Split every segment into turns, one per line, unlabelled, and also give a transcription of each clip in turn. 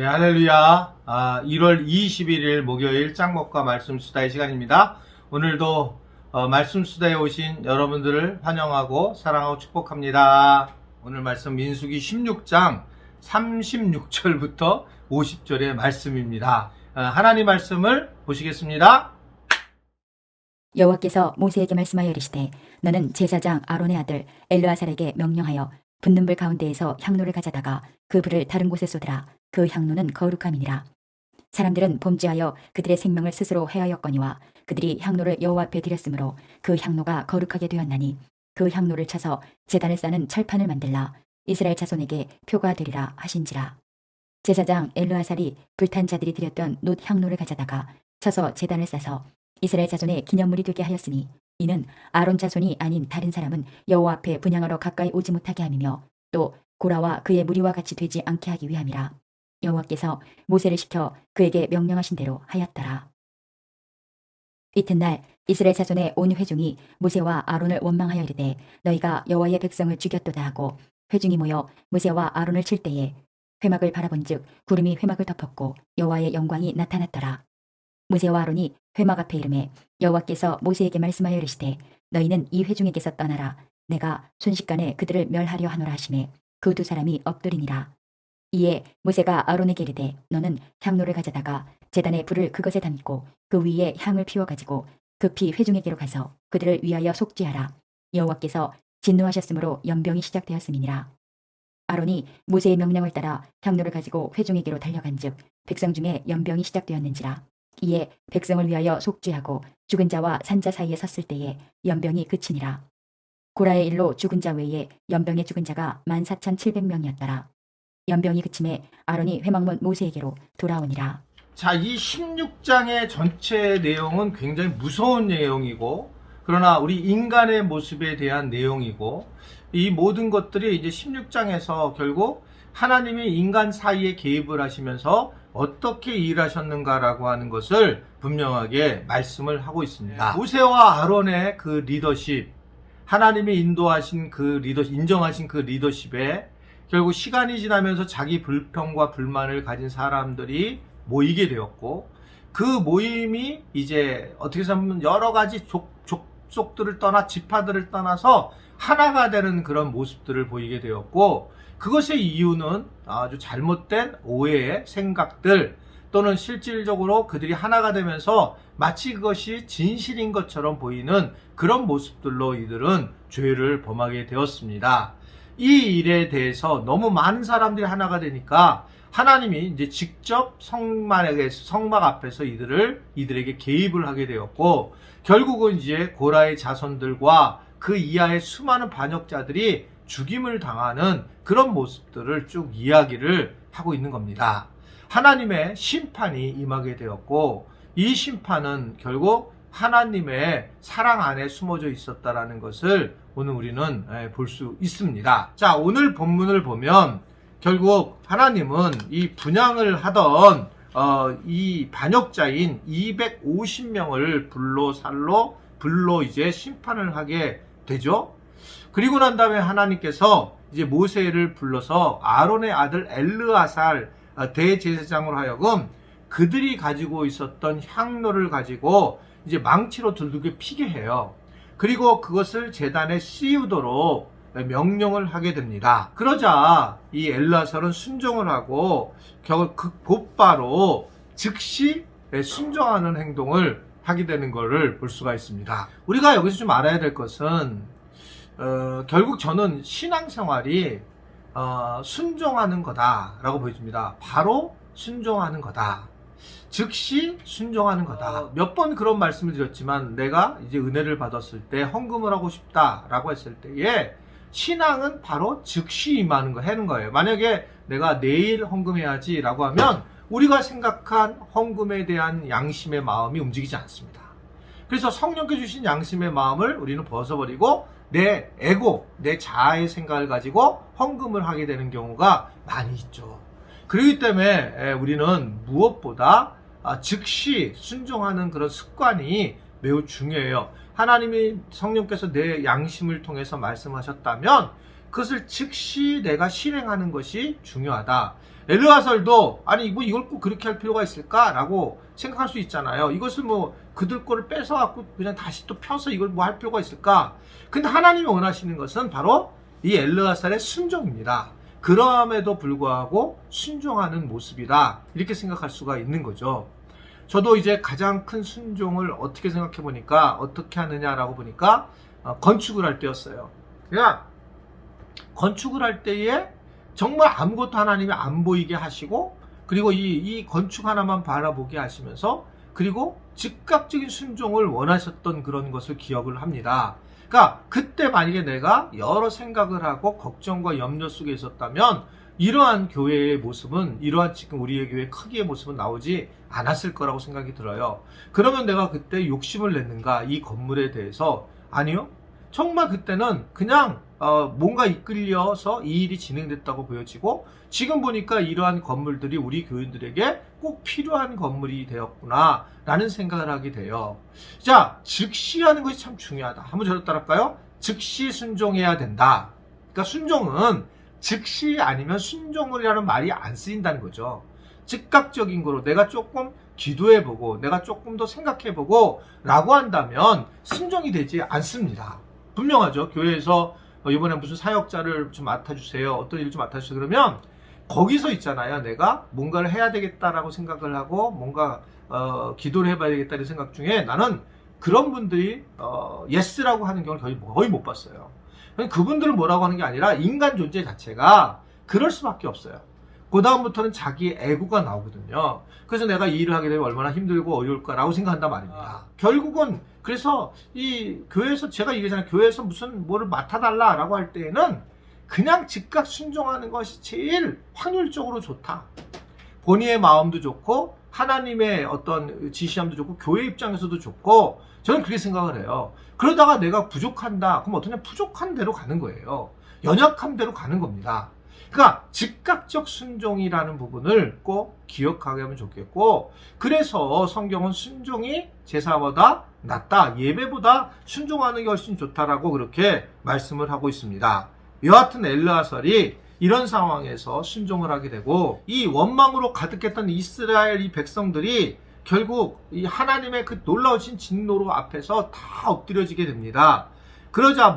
예, 할렐루야. 1월 21일 목요일 짱먹과 말씀 수다의 시간입니다. 오늘도 말씀 수다에 오신 여러분들을 환영하고 사랑하고 축복합니다. 오늘 말씀 민수기 16장 36절부터 50절의 말씀입니다. 하나님 말씀을 보시겠습니다.
여호와께서 모세에게 말씀하여 이르시되 너는 제사장 아론의 아들 엘르아살에게 명령하여 붙는 불 가운데에서 향로를 가져다가 그 불을 다른 곳에 쏟으라. 그 향로는 거룩함이니라. 사람들은 범죄하여 그들의 생명을 스스로 해하였거니와 그들이 향로를 여호와 앞에 드렸으므로 그 향로가 거룩하게 되었나니 그 향로를 쳐서 제단을 싸는 철판을 만들라. 이스라엘 자손에게 표가 되리라 하신지라. 제사장 엘르아살이 불탄 자들이 드렸던 놋 향로를 가져다가 쳐서 제단을 싸서 이스라엘 자손의 기념물이 되게 하였으니 이는 아론 자손이 아닌 다른 사람은 여호와 앞에 분향하러 가까이 오지 못하게 함이며 또 고라와 그의 무리와 같이 되지 않게 하기 위함이라. 여호와께서 모세를 시켜 그에게 명령하신 대로 하였더라. 이튿날 이스라엘 자손의 온 회중이 모세와 아론을 원망하여 이르되 너희가 여호와의 백성을 죽였도다 하고 회중이 모여 모세와 아론을 칠 때에 회막을 바라본즉 구름이 회막을 덮었고 여호와의 영광이 나타났더라. 모세와 아론이 회막 앞에 이르매 여호와께서 모세에게 말씀하여 이르시되 너희는 이 회중에게서 떠나라. 내가 순식간에 그들을 멸하려 하노라 하시매 그 두 사람이 엎드리니라. 이에 모세가 아론에게 이르되 너는 향로를 가져다가 제단에 불을 그것에 담고 그 위에 향을 피워가지고 급히 회중에게로 가서 그들을 위하여 속죄하라. 여호와께서 진노하셨으므로 연병이 시작되었음이니라. 아론이 모세의 명령을 따라 향로를 가지고 회중에게로 달려간즉 백성 중에 연병이 시작되었는지라. 이에 백성을 위하여 속죄하고 죽은 자와 산 자 사이에 섰을 때에 연병이 그치니라. 고라의 일로 죽은 자 외에 연병에 죽은 자가 14,700명이었더라. 연병이 그침에 아론이 회막문 모세에게로 돌아오니라.
자, 이 16장의 전체 내용은 굉장히 무서운 내용이고, 그러나 우리 인간의 모습에 대한 내용이고, 이 모든 것들이 이제 16장에서 결국 하나님이 인간 사이에 개입을 하시면서 어떻게 일하셨는가라고 하는 것을 분명하게 말씀을 하고 있습니다. 모세와 아론의 그 리더십, 하나님이 인도하신 그 리더십, 인정하신 그 리더십에 결국 시간이 지나면서 자기 불평과 불만을 가진 사람들이 모이게 되었고, 그 모임이 이제 어떻게 보면 여러 가지 족속들을 떠나 지파들을 떠나서 하나가 되는 그런 모습들을 보이게 되었고, 그것의 이유는 아주 잘못된 오해의 생각들 또는 실질적으로 그들이 하나가 되면서 마치 그것이 진실인 것처럼 보이는 그런 모습들로 이들은 죄를 범하게 되었습니다. 이 일에 대해서 너무 많은 사람들이 하나가 되니까 하나님이 이제 직접 성막 앞에서 이들에게 개입을 하게 되었고, 결국은 이제 고라의 자손들과 그 이하의 수많은 반역자들이 죽임을 당하는 그런 모습들을 쭉 이야기를 하고 있는 겁니다. 하나님의 심판이 임하게 되었고, 이 심판은 결국 하나님의 사랑 안에 숨어져 있었다라는 것을 오늘 우리는 볼 수 있습니다. 자, 오늘 본문을 보면 결국 하나님은 이 분향을 하던 이 반역자인 250명을 불로 이제 심판을 하게 되죠. 그리고 난 다음에 하나님께서 이제 모세를 불러서 아론의 아들 엘르아살 대제사장으로 하여금 그들이 가지고 있었던 향로를 가지고 이제 망치로 두들겨 피게 해요. 그리고 그것을 제단에 씌우도록 명령을 하게 됩니다. 그러자 이 엘르아살은 순종을 하고 결국 곧바로 즉시 순종하는 행동을 하게 되는 것을 볼 수가 있습니다. 우리가 여기서 좀 알아야 될 것은 결국 저는 신앙생활이 순종하는 거다라고 보여집니다. 바로 순종하는 거다. 즉시 순종하는 거다. 몇 번 그런 말씀을 드렸지만 내가 이제 은혜를 받았을 때 헌금을 하고 싶다라고 했을 때에 신앙은 바로 즉시 임하는 거 하는 거예요. 만약에 내가 내일 헌금해야지라고 하면 우리가 생각한 헌금에 대한 양심의 마음이 움직이지 않습니다. 그래서 성령께 주신 양심의 마음을 우리는 벗어버리고 내 에고, 내 자아의 생각을 가지고 헌금을 하게 되는 경우가 많이 있죠. 그렇기 때문에 우리는 무엇보다 즉시 순종하는 그런 습관이 매우 중요해요. 하나님이 성령께서 내 양심을 통해서 말씀하셨다면 그것을 즉시 내가 실행하는 것이 중요하다. 엘르아설도 아니 뭐 이걸 꼭 그렇게 할 필요가 있을까라고 생각할 수 있잖아요. 이것을 뭐 그들 거를 뺏어갖고 그냥 다시 또 펴서 이걸 뭐 할 필요가 있을까? 근데 하나님이 원하시는 것은 바로 이 엘르아살의 순종입니다. 그럼에도 불구하고 순종하는 모습이다. 이렇게 생각할 수가 있는 거죠. 저도 이제 가장 큰 순종을 어떻게 생각해 보니까 어떻게 하느냐라고 보니까 건축을 할 때였어요. 그냥 건축을 할 때에 정말 아무것도 하나님이 안 보이게 하시고 그리고 이 건축 하나만 바라보게 하시면서 그리고 즉각적인 순종을 원하셨던 그런 것을 기억을 합니다. 그러니까 그때 만약에 내가 여러 생각을 하고 걱정과 염려 속에 있었다면 이러한 교회의 모습은 이러한 지금 우리의 교회 크기의 모습은 나오지 않았을 거라고 생각이 들어요. 그러면 내가 그때 욕심을 냈는가 이 건물에 대해서? 아니요. 정말 그때는 그냥 뭔가 이끌려서 이 일이 진행됐다고 보여지고 지금 보니까 이러한 건물들이 우리 교인들에게 꼭 필요한 건물이 되었구나 라는 생각을 하게 돼요. 자, 즉시 하는 것이 참 중요하다. 한번 저를 따라할까요? 즉시 순종해야 된다. 그러니까 순종은 즉시 아니면 순종이라는 말이 안 쓰인다는 거죠. 즉각적인 거로 내가 조금 기도해보고 내가 조금 더 생각해보고 라고 한다면 순종이 되지 않습니다. 분명하죠. 교회에서 이번에 무슨 사역자를 좀 맡아주세요. 어떤 일 좀 맡아주세요. 그러면 거기서 있잖아요. 내가 뭔가를 해야 되겠다라고 생각을 하고 뭔가 기도를 해봐야 되겠다는 생각 중에 나는 그런 분들이 예스라고 하는 경우를 거의 못 봤어요. 그분들은 뭐라고 하는 게 아니라 인간 존재 자체가 그럴 수밖에 없어요. 그 다음부터는 자기의 애고가 나오거든요. 그래서 내가 이 일을 하게 되면 얼마나 힘들고 어려울까라고 생각한단 말입니다. 결국은 그래서 이 교회에서 제가 얘기하잖아요. 교회에서 무슨 뭐를 맡아달라라고 할 때에는 그냥 즉각 순종하는 것이 제일 확률적으로 좋다. 본인의 마음도 좋고 하나님의 어떤 지시함도 좋고 교회 입장에서도 좋고 저는 그렇게 생각을 해요. 그러다가 내가 부족한다. 그럼 어떠냐? 부족한 대로 가는 거예요. 연약한 대로 가는 겁니다. 그러니까 즉각적 순종이라는 부분을 꼭 기억하게 하면 좋겠고 그래서 성경은 순종이 제사보다 낫다. 예배보다 순종하는 게 훨씬 좋다라고 그렇게 말씀을 하고 있습니다. 여하튼 엘르아살이 이런 상황에서 순종을 하게 되고 이 원망으로 가득했던 이스라엘 이 백성들이 결국 이 하나님의 그 놀라우신 진노로 앞에서 다 엎드려지게 됩니다. 그러자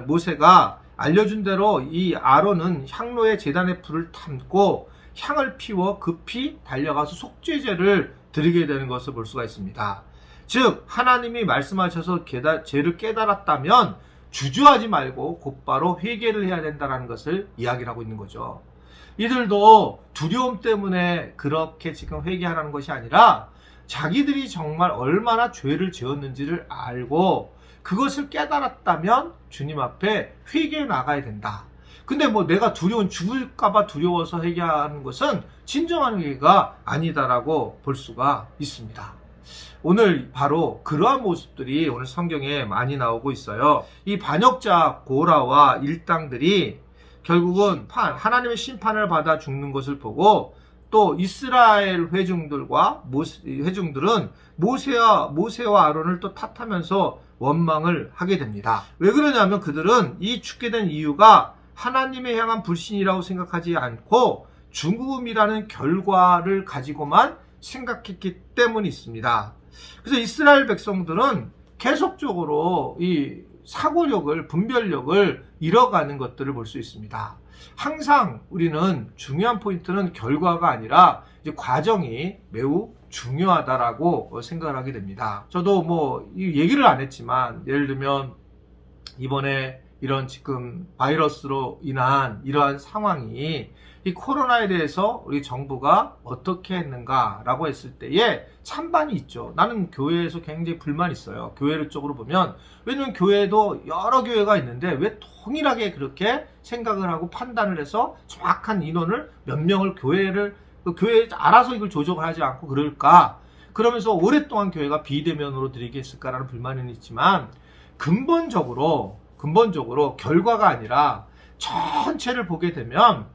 모세가 알려준 대로 이 아론은 향로의 제단의 불을 담고 향을 피워 급히 달려가서 속죄제를 드리게 되는 것을 볼 수가 있습니다. 즉 하나님이 말씀하셔서 죄를 깨달았다면 주저하지 말고 곧바로 회개를 해야 된다는 것을 이야기를 하고 있는 거죠. 이들도 두려움 때문에 그렇게 지금 회개하라는 것이 아니라 자기들이 정말 얼마나 죄를 지었는지를 알고 그것을 깨달았다면 주님 앞에 회개해 나가야 된다. 근데 뭐 내가 죽을까봐 두려워서 회개하는 것은 진정한 회개가 아니다라고 볼 수가 있습니다. 오늘 바로 그러한 모습들이 오늘 성경에 많이 나오고 있어요. 이 반역자 고라와 일당들이 결국은 하나님의 심판을 받아 죽는 것을 보고 또 이스라엘 회중들은 모세와 아론을 또 탓하면서 원망을 하게 됩니다. 왜 그러냐면 그들은 이 죽게 된 이유가 하나님에 향한 불신이라고 생각하지 않고 죽음이라는 결과를 가지고만 생각했기 때문이 있습니다. 그래서 이스라엘 백성들은 계속적으로 이 사고력을, 분별력을 잃어가는 것들을 볼 수 있습니다. 항상 우리는 중요한 포인트는 결과가 아니라 이제 과정이 매우 중요하다라고 생각을 하게 됩니다. 저도 뭐 이 얘기를 안 했지만 예를 들면 이번에 이런 지금 바이러스로 인한 이러한 상황이 이 코로나에 대해서 우리 정부가 어떻게 했는가라고 했을 때에 찬반이 있죠. 나는 교회에서 굉장히 불만이 있어요. 교회를 쪽으로 보면 왜냐면 교회도 여러 교회가 있는데 왜 동일하게 그렇게 생각을 하고 판단을 해서 정확한 인원을 몇 명을 교회 알아서 이걸 조정을 하지 않고 그럴까? 그러면서 오랫동안 교회가 비대면으로 드리게 했을까라는 불만은 있지만 근본적으로 결과가 아니라 전체를 보게 되면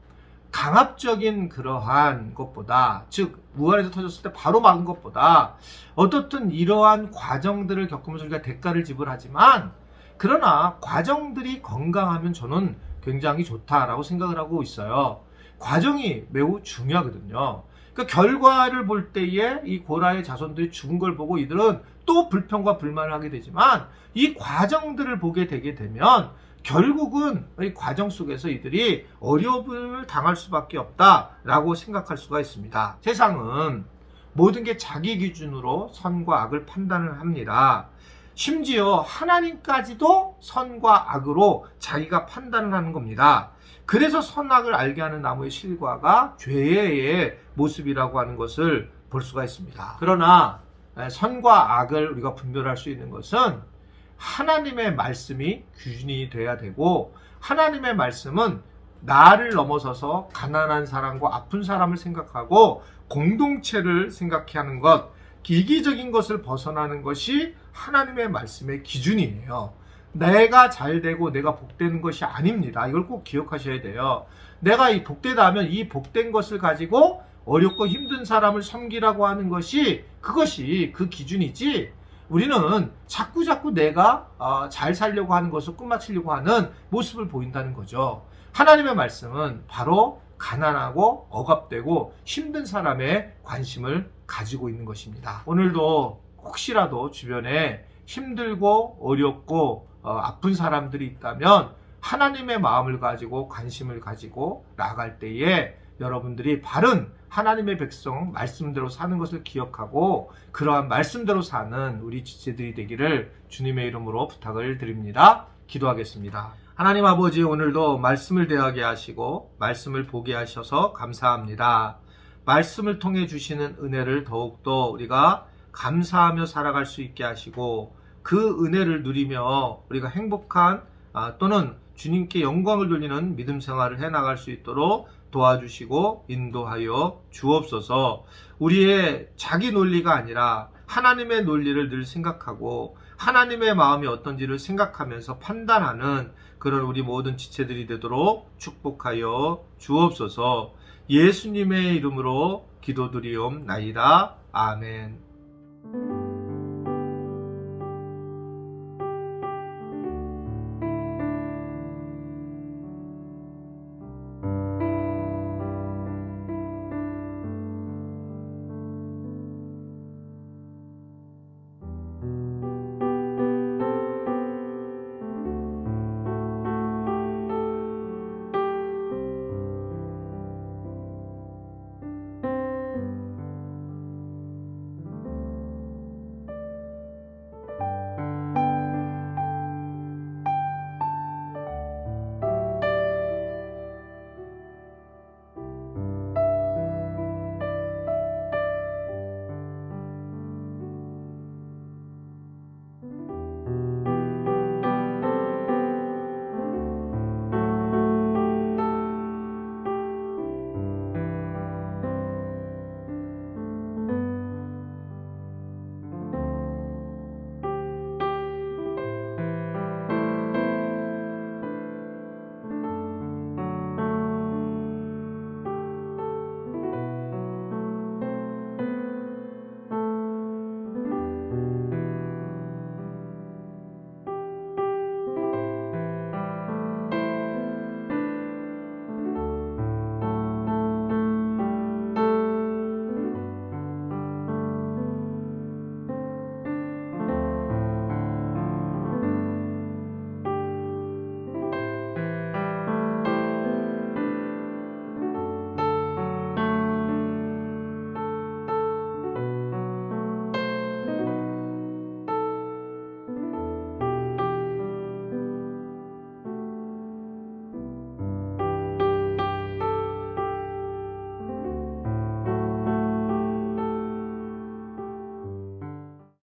강압적인 그러한 것보다, 즉 우한에서 터졌을 때 바로 막은 것보다 어떻든 이러한 과정들을 겪으면서 우리가 대가를 지불하지만 그러나 과정들이 건강하면 저는 굉장히 좋다라고 생각을 하고 있어요. 과정이 매우 중요하거든요. 그러니까 결과를 볼 때에 이 고라의 자손들이 죽은 걸 보고 이들은 또 불평과 불만을 하게 되지만 이 과정들을 보게 되게 되면 결국은 이 과정 속에서 이들이 어려움을 당할 수밖에 없다라고 생각할 수가 있습니다. 세상은 모든 게 자기 기준으로 선과 악을 판단을 합니다. 심지어 하나님까지도 선과 악으로 자기가 판단을 하는 겁니다. 그래서 선악을 알게 하는 나무의 실과가 죄의 모습이라고 하는 것을 볼 수가 있습니다. 그러나 선과 악을 우리가 분별할 수 있는 것은 하나님의 말씀이 기준이 돼야 되고, 하나님의 말씀은 나를 넘어서서 가난한 사람과 아픈 사람을 생각하고 공동체를 생각해 하는 것, 이기적인 것을 벗어나는 것이 하나님의 말씀의 기준이에요. 내가 잘되고 내가 복되는 것이 아닙니다. 이걸 꼭 기억하셔야 돼요. 내가 이 복되다 하면 이 복된 것을 가지고 어렵고 힘든 사람을 섬기라고 하는 것이 그것이 그 기준이지, 우리는 자꾸 내가 잘 살려고 하는 것을 끝마치려고 하는 모습을 보인다는 거죠. 하나님의 말씀은 바로 가난하고 억압되고 힘든 사람의 관심을 가지고 있는 것입니다. 오늘도 혹시라도 주변에 힘들고 어렵고 아픈 사람들이 있다면 하나님의 마음을 가지고 관심을 가지고 나아갈 때에 여러분들이 바른 하나님의 백성 말씀대로 사는 것을 기억하고 그러한 말씀대로 사는 우리 지체들이 되기를 주님의 이름으로 부탁을 드립니다. 기도하겠습니다. 하나님 아버지, 오늘도 말씀을 대하게 하시고 말씀을 보게 하셔서 감사합니다. 말씀을 통해 주시는 은혜를 더욱더 우리가 감사하며 살아갈 수 있게 하시고 그 은혜를 누리며 우리가 행복한 또는 주님께 영광을 돌리는 믿음 생활을 해나갈 수 있도록 도와주시고 인도하여 주옵소서. 우리의 자기 논리가 아니라 하나님의 논리를 늘 생각하고 하나님의 마음이 어떤지를 생각하면서 판단하는 그런 우리 모든 지체들이 되도록 축복하여 주옵소서. 예수님의 이름으로 기도드리옵나이다. 아멘.